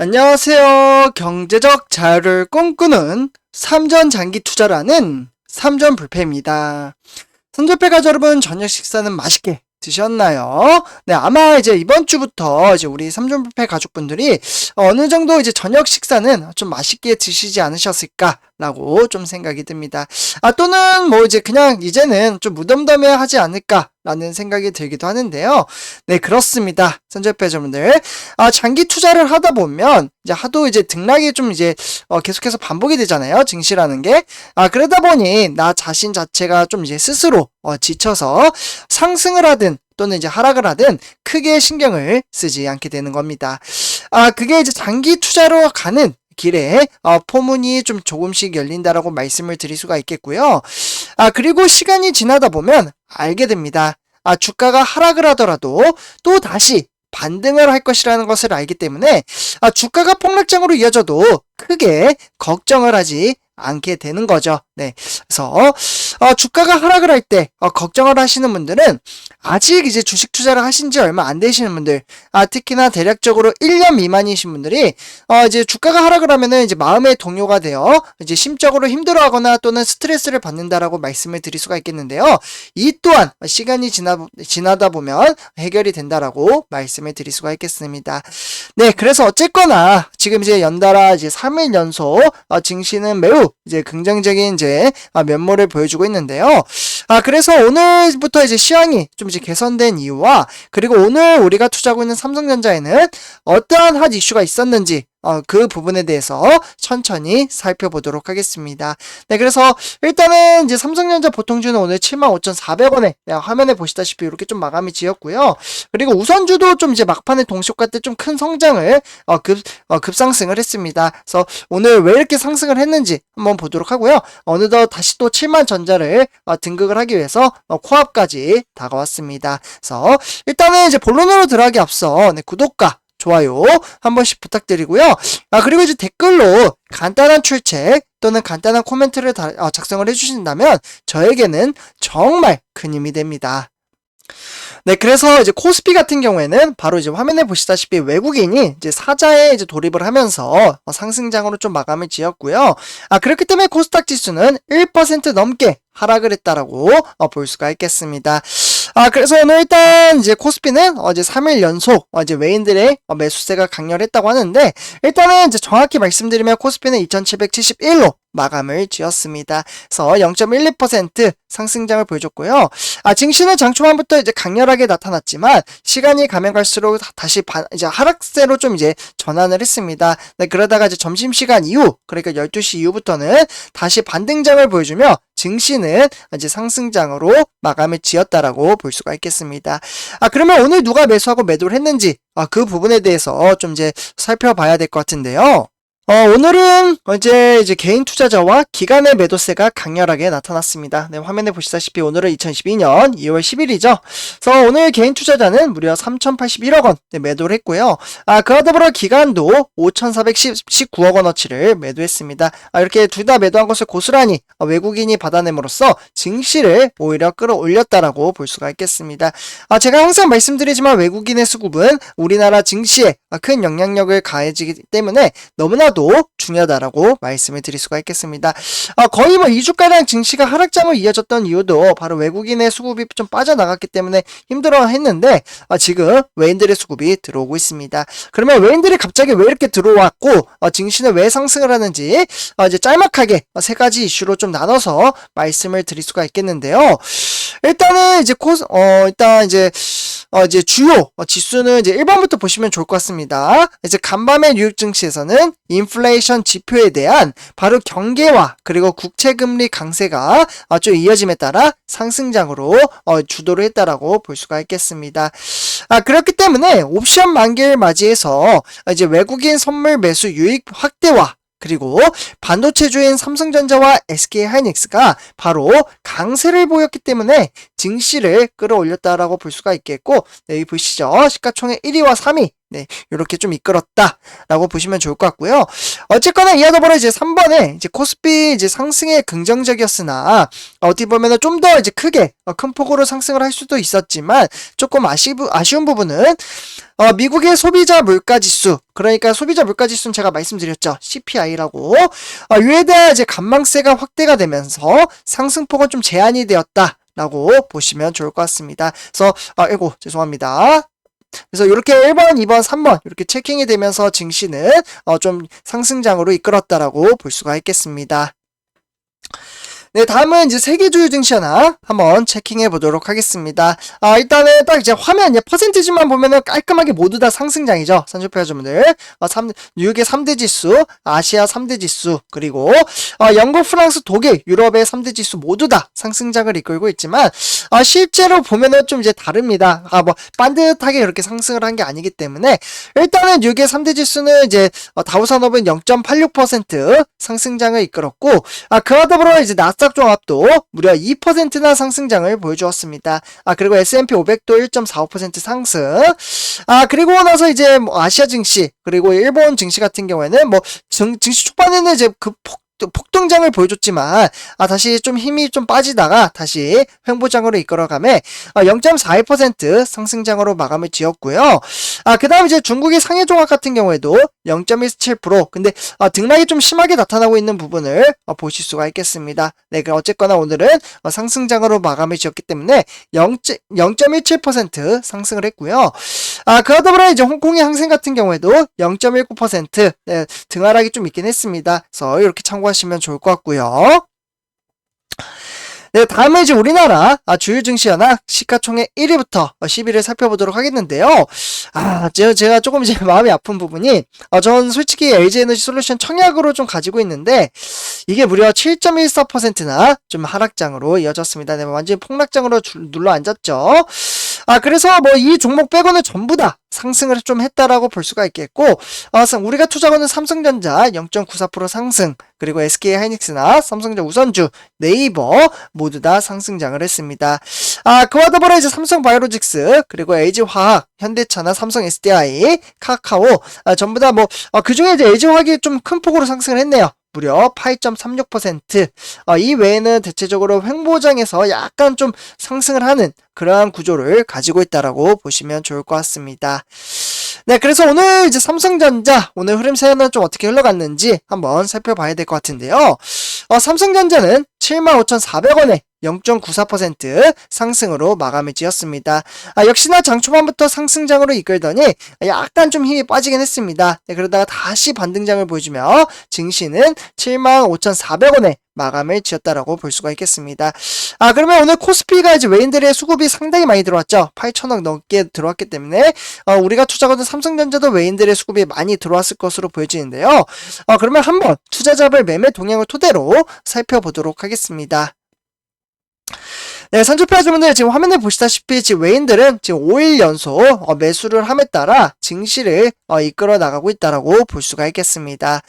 안녕하세요. 경제적 자유를 꿈꾸는 삼전장기 투자라는 삼전불패입니다. 삼전불패 여러분, 저녁 식사는 맛있게 드셨나요? 네, 아마 이제 이번 주부터 이제 우리 삼전불패 가족분들이 어느 정도 이제 저녁 식사는 좀 맛있게 드시지 않으셨을까라고 좀 생각이 듭니다. 또는 뭐 이제 그냥 이제는 좀 무덤덤해 하지 않을까라는 생각이 들기도 하는데요. 네, 그렇습니다. 삼전불패 여러분들. 장기 투자를 하다 보면 이제 하도 이제 등락이 좀 이제 계속해서 반복이 되잖아요. 증시라는 게. 그러다 보니 나 자신 자체가 좀 이제 스스로 지쳐서 상승을 하든 또는 이제 하락을 하든 크게 신경을 쓰지 않게 되는 겁니다. 그게 이제 장기 투자로 가는 길에 포문이 좀 조금씩 열린다라고 말씀을 드릴 수가 있겠고요. 그리고 시간이 지나다 보면 알게 됩니다. 주가가 하락을 하더라도 또 다시 반등을 할 것이라는 것을 알기 때문에 주가가 폭락장으로 이어져도 크게 걱정을 하지 않게 되는 거죠. 네. 그래서 주가가 하락을 할 때 걱정을 하시는 분들은 아직 이제 주식 투자를 하신 지 얼마 안 되시는 분들, 특히나 대략적으로 1년 미만이신 분들이 이제 주가가 하락을 하면은 이제 마음의 동요가 되어 이제 심적으로 힘들어하거나 또는 스트레스를 받는다라고 말씀을 드릴 수가 있겠는데요. 이 또한 시간이 지나다 보면 해결이 된다라고 말씀을 드릴 수가 있겠습니다. 네, 그래서 어쨌거나 지금 이제 연달아 이제 3일 연속 증시는 매우 이제 긍정적인 이제 면모를 보여주고 있는데요. 그래서 오늘부터 이제 시황이 좀 이제 개선된 이유와 그리고 오늘 우리가 투자하고 있는 삼성전자에는 어떠한 핫 이슈가 있었는지 그 부분에 대해서 천천히 살펴보도록 하겠습니다. 네, 그래서 일단은 이제 삼성전자 보통주는 오늘 75,400원에 화면에 보시다시피 이렇게 좀 마감이 지었고요. 그리고 우선주도 좀 이제 막판에 동시효과 때 좀 큰 성장을 급상승을 했습니다. 그래서 오늘 왜 이렇게 상승을 했는지 한번 보도록 하고요. 어느덧 다시 또 7만 전자를 등극을 하기 위해서 코앞까지 다가왔습니다. 그래서 일단은 이제 본론으로 들어가기 앞서 구독과 좋아요 한 번씩 부탁드리고요. 그리고 이제 댓글로 간단한 출첵 또는 간단한 코멘트를 작성을 해주신다면 저에게는 정말 큰 힘이 됩니다. 네, 그래서 이제 코스피 같은 경우에는 바로 이제 화면에 보시다시피 외국인이 이제 사자에 이제 돌입을 하면서 상승장으로 좀 마감을 지었고요. 그렇기 때문에 코스닥 지수는 1% 넘게 하락을 했다라고 볼 수가 있겠습니다. 그래서 오늘 일단 이제 코스피는 어제 3일 연속 이제 외인들의 매수세가 강렬했다고 하는데 일단은 이제 정확히 말씀드리면 코스피는 2771로 마감을 지었습니다. 그래서 0.12% 상승장을 보여줬고요. 증시는 장 초반부터 이제 강렬하게 나타났지만 시간이 가면 갈수록 다시 이제 하락세로 좀 이제 전환을 했습니다. 네, 그러다가 이제 점심시간 이후 그러니까 12시 이후부터는 다시 반등장을 보여주며 증시는 이제 상승장으로 마감을 지었다라고 볼 수가 있겠습니다. 그러면 오늘 누가 매수하고 매도를 했는지 그 부분에 대해서 좀 이제 살펴봐야 될 것 같은데요. 오늘은 이제 개인 투자자와 기관의 매도세가 강렬하게 나타났습니다. 네, 화면에 보시다시피 오늘은 2012년 2월 10일이죠. 그래서 오늘 개인 투자자는 무려 3,081억 원 매도를 했고요. 그와 더불어 기관도 5,419억 원어치를 매도했습니다. 이렇게 둘 다 매도한 것을 고스란히 외국인이 받아냄으로써 증시를 오히려 끌어올렸다라고 볼 수가 있겠습니다. 제가 항상 말씀드리지만 외국인의 수급은 우리나라 증시에 큰 영향력을 가해지기 때문에 너무나도 중요하다라고 말씀을 드릴 수가 있겠습니다. 거의 뭐 2주가량 증시가 하락장을 이어졌던 이유도 바로 외국인의 수급이 좀 빠져나갔기 때문에 힘들어 했는데 지금 외인들의 수급이 들어오고 있습니다. 그러면 외인들이 갑자기 왜 이렇게 들어왔고 증시는 왜 상승을 하는지 이제 짤막하게 세 가지 이슈로 좀 나눠서 말씀을 드릴 수가 있겠는데요. 일단은 이제 이제 주요 지수는 이제 1번부터 보시면 좋을 것 같습니다. 이제 간밤의 뉴욕 증시에서는 인플레이션 지표에 대한 바로 경계와 그리고 국채금리 강세가 좀 이어짐에 따라 상승장으로 주도를 했다라고 볼 수가 있겠습니다. 그렇기 때문에 옵션 만기를 맞이해서 이제 외국인 선물 매수 유익 확대와 그리고 반도체주인 삼성전자와 SK하이닉스가 바로 강세를 보였기 때문에 증시를 끌어올렸다라고 볼 수가 있겠고, 네, 여기 보시죠. 시가총액 1위와 3위 네, 이렇게 좀 이끌었다라고 보시면 좋을 것 같고요. 어쨌거나 이와 더불어 이제 3번에 이제 코스피 이제 상승에 긍정적이었으나 어떻게 보면은 좀 더 이제 크게 큰 폭으로 상승을 할 수도 있었지만 조금 아쉬운 부분은 미국의 소비자 물가지수, 그러니까 소비자 물가지수는 제가 말씀드렸죠. CPI라고. 이에 대한 이제 관망세가 확대가 되면서 상승폭은 좀 제한이 되었다라고 보시면 좋을 것 같습니다. 그래서, 아이고, 죄송합니다. 그래서 이렇게 1번, 2번, 3번 이렇게 체킹이 되면서 증시는 좀 상승장으로 이끌었다라고 볼 수가 있겠습니다. 네, 다음은 이제 세계주요 증시 하나 한번 체킹해 보도록 하겠습니다. 일단은 딱 이제 화면 퍼센티지만 보면은 깔끔하게 모두 다 상승장이죠. 산주표자분들. 뉴욕의 3대 지수, 아시아 3대 지수, 그리고 영국, 프랑스, 독일, 유럽의 3대 지수 모두 다 상승장을 이끌고 있지만 실제로 보면은 좀 이제 다릅니다. 뭐 반듯하게 이렇게 상승을 한 게 아니기 때문에 일단은 뉴욕의 3대 지수는 이제 다우산업은 0.86% 상승장을 이끌었고 그와 더불어 이제 나스닥 종합도 무려 2%나 상승장을 보여주었습니다. 그리고 S&P 500도 1.45% 상승. 그리고 나서 이제 뭐 아시아 증시 그리고 일본 증시 같은 경우에는 뭐 증시 초반에는 이제 그 폭등장을 보여줬지만 다시 좀 힘이 좀 빠지다가 다시 횡보장으로 이끌어가며 0.41% 상승장으로 마감을 지었고요. 그 다음 이제 중국의 상해종합 같은 경우에도 0.17% 근데 등락이 좀 심하게 나타나고 있는 부분을 보실 수가 있겠습니다. 네, 어쨌거나 오늘은 상승장으로 마감을 지었기 때문에 0.17% 상승을 했고요. 그와 더불어 이제 홍콩의 항생 같은 경우에도 0.19% 네, 등하락이 좀 있긴 했습니다. 그래서 이렇게 참고하시면 좋을 것 같고요. 네, 다음에 이제 우리나라 주요 증시 하나 시가총액 1위부터 10위를 살펴보도록 하겠는데요. 제가 조금 이제 마음이 아픈 부분이 전 솔직히 LG에너지 솔루션 청약으로 좀 가지고 있는데 이게 무려 7.14%나 좀 하락장으로 이어졌습니다. 네, 완전히 폭락장으로 눌러 앉았죠. 그래서 뭐 이 종목 빼고는 전부 다 상승을 좀 했다라고 볼 수가 있겠고, 우리가 투자하는 삼성전자 0.94% 상승, 그리고 SK 하이닉스나 삼성전자 우선주, 네이버 모두 다 상승장을 했습니다. 그와 더불어 이제 삼성바이오로직스, 그리고 LG화학, 현대차나 삼성 SDI, 카카오, 전부 다 뭐, 그 중에 이제 LG화학이 좀 큰 폭으로 상승을 했네요. 무려 8.36%. 이 외에는 대체적으로 횡보장에서 약간 좀 상승을 하는 그러한 구조를 가지고 있다라고 보시면 좋을 것 같습니다. 네, 그래서 오늘 이제 삼성전자 오늘 흐름세는 좀 어떻게 흘러갔는지 한번 살펴봐야 될 것 같은데요. 삼성전자는 75,400원에 0.94% 상승으로 마감을 지었습니다. 역시나 장 초반부터 상승장으로 이끌더니 약간 좀 힘이 빠지긴 했습니다. 네, 그러다가 다시 반등장을 보여주며 증시는 75,400원에 마감을 지었다라고 볼 수가 있겠습니다. 그러면 오늘 코스피가 이제 외인들의 수급이 상당히 많이 들어왔죠. 8천억 넘게 들어왔기 때문에 우리가 투자하던 삼성전자도 외인들의 수급이 많이 들어왔을 것으로 보여지는데요. 그러면 한번 투자자별 매매 동향을 토대로 살펴보도록 하겠습니다. 네, 선주표자분들 지금 화면에 보시다시피 지금 외인들은 지금 5일 연속 매수를 함에 따라 증시를 이끌어 나가고 있다라고 볼 수가 있겠습니다.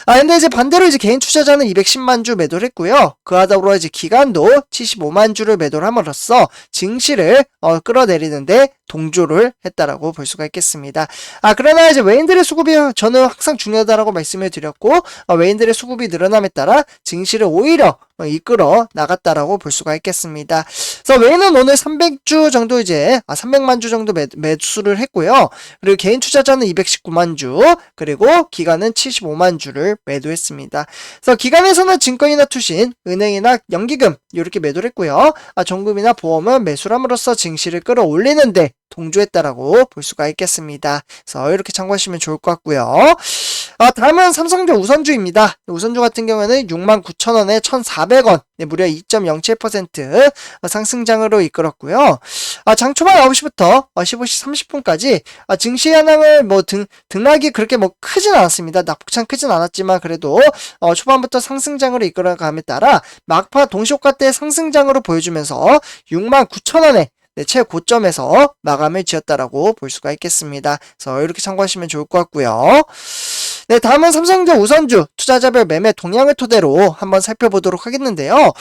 근데 이제 반대로 이제 개인 투자자는 210만 주 매도를 했고요. 그와 더불어 이제 기관도 75만 주를 매도를 함으로써 증시를 끌어내리는데 동조를 했다라고 볼 수가 있겠습니다. 그러나 이제 외인들의 수급이 저는 항상 중요하다라고 말씀을 드렸고, 외인들의 수급이 늘어남에 따라 증시를 오히려 이끌어 나갔다라고 볼 수가 있겠습니다. 그래서 외인은 오늘 300주 정도 이제 300만 주 정도 매수를 했고요. 그리고 개인 투자자는 219만 주, 그리고 기관은 75만 주를 매도했습니다. 그래서 기관에서는 증권이나 투신, 은행이나 연기금 이렇게 매도를 했고요. 정금이나 보험은 매수를 함으로써 증시를 끌어올리는데 동조했다라고 볼 수가 있겠습니다. 그래서 이렇게 참고하시면 좋을 것 같고요. 다음은 삼성전자 우선주입니다. 우선주 같은 경우에는 69,000원에 1,400원, 네, 무려 2.07% 상승장으로 이끌었고요. 장 초반 9시부터 15시 30분까지 증시 현황을 뭐 등락이 그렇게 뭐 크진 않았습니다. 낙폭찬 크진 않았지만 그래도 초반부터 상승장으로 이끌어감에 따라 막파 동시효과 때 상승장으로 보여주면서 69,000원에 네, 최고점에서 마감을 지었다라고 볼 수가 있겠습니다. 그래서 이렇게 참고하시면 좋을 것 같고요. 네, 다음은 삼성전자 우선주 투자자별 매매 동향을 토대로 한번 살펴보도록 하겠는데요.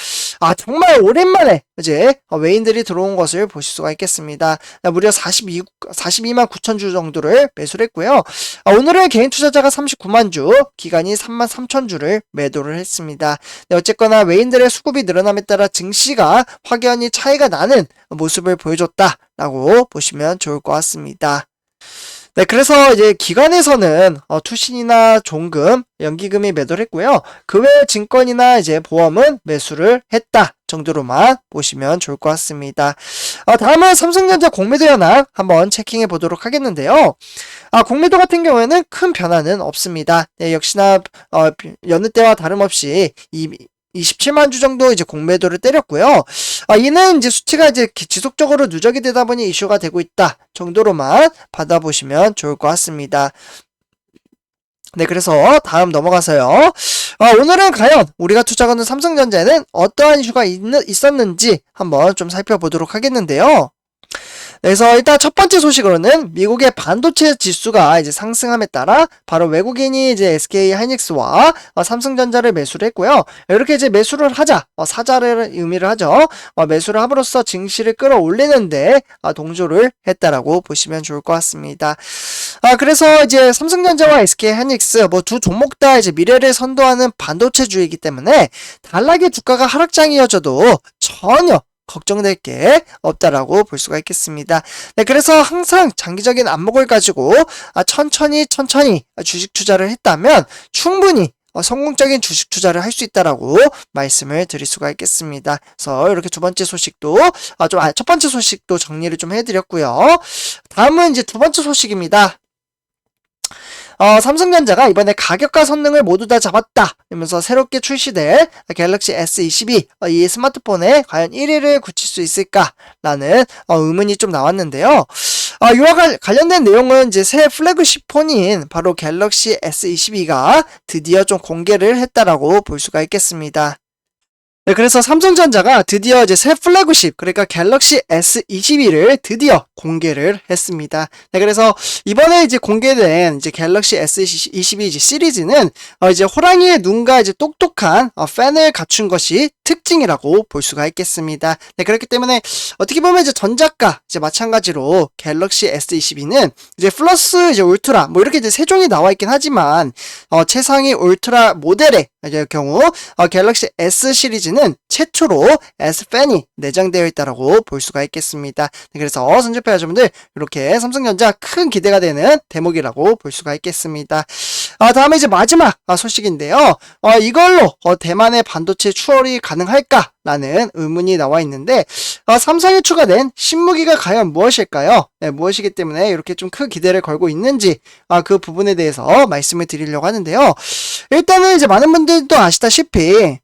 정말 오랜만에 이제 외인들이 들어온 것을 보실 수가 있겠습니다. 무려 42만 9천 주 정도를 매수를 했고요. 오늘은 개인 투자자가 39만 주, 기관이 3만 3천 주를 매도를 했습니다. 네, 어쨌거나 외인들의 수급이 늘어남에 따라 증시가 확연히 차이가 나는 모습을 보여줬다라고 보시면 좋을 것 같습니다. 네, 그래서 이제 기관에서는 투신이나 종금, 연기금이 매도를 했고요. 그 외 증권이나 이제 보험은 매수를 했다 정도로만 보시면 좋을 것 같습니다. 다음은 삼성전자 공매도 현황 한번 체킹해 보도록 하겠는데요. 공매도 같은 경우에는 큰 변화는 없습니다. 네, 역시나 여느 때와 다름없이 27만 주 정도 이제 공매도를 때렸고요. 이는 이제 수치가 이제 지속적으로 누적이 되다 보니 이슈가 되고 있다 정도로만 받아보시면 좋을 것 같습니다. 네, 그래서 다음 넘어가서요. 오늘은 과연 우리가 투자하는 삼성전자에는 어떠한 이슈가 있었는지 한번 좀 살펴보도록 하겠는데요. 그래서 일단 첫 번째 소식으로는 미국의 반도체 지수가 이제 상승함에 따라 바로 외국인이 이제 SK 하이닉스와 삼성전자를 매수를 했고요. 이렇게 이제 매수를 하자, 사자를 의미를 하죠. 매수를 함으로써 증시를 끌어올리는데 동조를 했다라고 보시면 좋을 것 같습니다. 그래서 이제 삼성전자와 SK 하이닉스 두 종목 다 이제 미래를 선도하는 반도체주이기 때문에 단락의 주가가 하락장이어져도 전혀 걱정될 게 없다라고 볼 수가 있겠습니다. 네, 그래서 항상 장기적인 안목을 가지고 천천히 주식 투자를 했다면 충분히 성공적인 주식 투자를 할 수 있다라고 말씀을 드릴 수가 있겠습니다. 그래서 이렇게 두 번째 소식도 첫 번째 소식도 정리를 좀 해드렸고요. 다음은 이제 두 번째 소식입니다. 삼성전자가 이번에 가격과 성능을 모두 다 잡았다 이러면서 새롭게 출시될 갤럭시 S22 이 스마트폰에 과연 1위를 굳힐 수 있을까라는 의문이 좀 나왔는데요. 이와 관련된 내용은 이제 새 플래그십 폰인 바로 갤럭시 S22가 드디어 좀 공개를 했다라고 볼 수가 있겠습니다. 네, 그래서 삼성전자가 드디어 이제 새 플래그십, 그러니까 갤럭시 S22를 드디어 공개를 했습니다. 네, 그래서 이번에 이제 공개된 이제 갤럭시 S22 이제 시리즈는 이제 호랑이의 눈과 이제 똑똑한 팬을 갖춘 것이 특징이라고 볼 수가 있겠습니다. 네, 그렇기 때문에 어떻게 보면 이제 전작과 이제 마찬가지로 갤럭시 S22는 이제 플러스 이제 울트라 이렇게 이제 세 종이 나와 있긴 하지만 최상위 울트라 모델의 경우 갤럭시 S 시리즈는 최초로 S 펜이 내장되어 있다라고 볼 수가 있겠습니다. 네, 그래서 선주패 여러분들 이렇게 삼성전자 큰 기대가 되는 대목이라고 볼 수가 있겠습니다. 다음에 이제 마지막 소식인데요. 이걸로 대만의 반도체 추월이 가능할까라는 의문이 나와 있는데 삼성에 추가된 신무기가 과연 무엇일까요? 네, 무엇이기 때문에 이렇게 좀 큰 기대를 걸고 있는지 그 부분에 대해서 말씀을 드리려고 하는데요. 일단은 이제 많은 분들도 아시다시피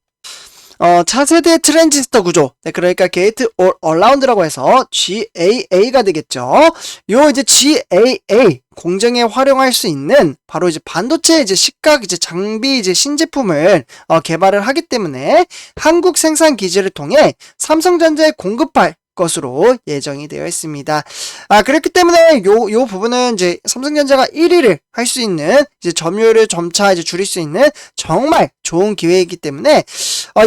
차세대 트랜지스터 구조. 네, 그러니까 게이트 올 어라운드라고 해서 GAA가 되겠죠. 요 이제 GAA 공정에 활용할 수 있는 바로 이제 반도체 이제 식각 이제 장비 이제 신제품을 개발을 하기 때문에 한국 생산 기지를 통해 삼성전자에 공급할 것으로 예정이 되어 있습니다. 그렇기 때문에 요 부분은 이제 삼성전자가 1위를 할 수 있는 이제 점유율을 점차 이제 줄일 수 있는 정말 좋은 기회이기 때문에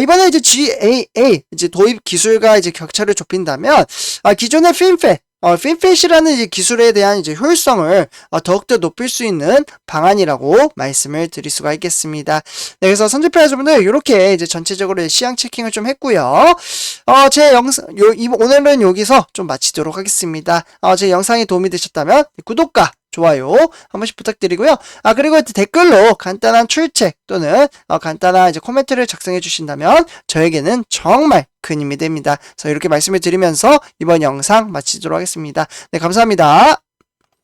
이번에 이제 GAA 이제 도입 기술과 이제 격차를 좁힌다면 기존의 핀팻이라는 이제 기술에 대한 이제 효율성을 더욱더 높일 수 있는 방안이라고 말씀을 드릴 수가 있겠습니다. 네, 그래서 선주표 여러분들 이렇게 이제 전체적으로 시향 체킹을 좀 했고요. 제 영상 오늘은 여기서 좀 마치도록 하겠습니다. 제 영상이 도움이 되셨다면 구독과 좋아요 한 번씩 부탁드리고요. 그리고 댓글로 간단한 출첵 또는 간단한 이제 코멘트를 작성해 주신다면 저에게는 정말 큰 힘이 됩니다. 그래서 이렇게 말씀을 드리면서 이번 영상 마치도록 하겠습니다. 네, 감사합니다.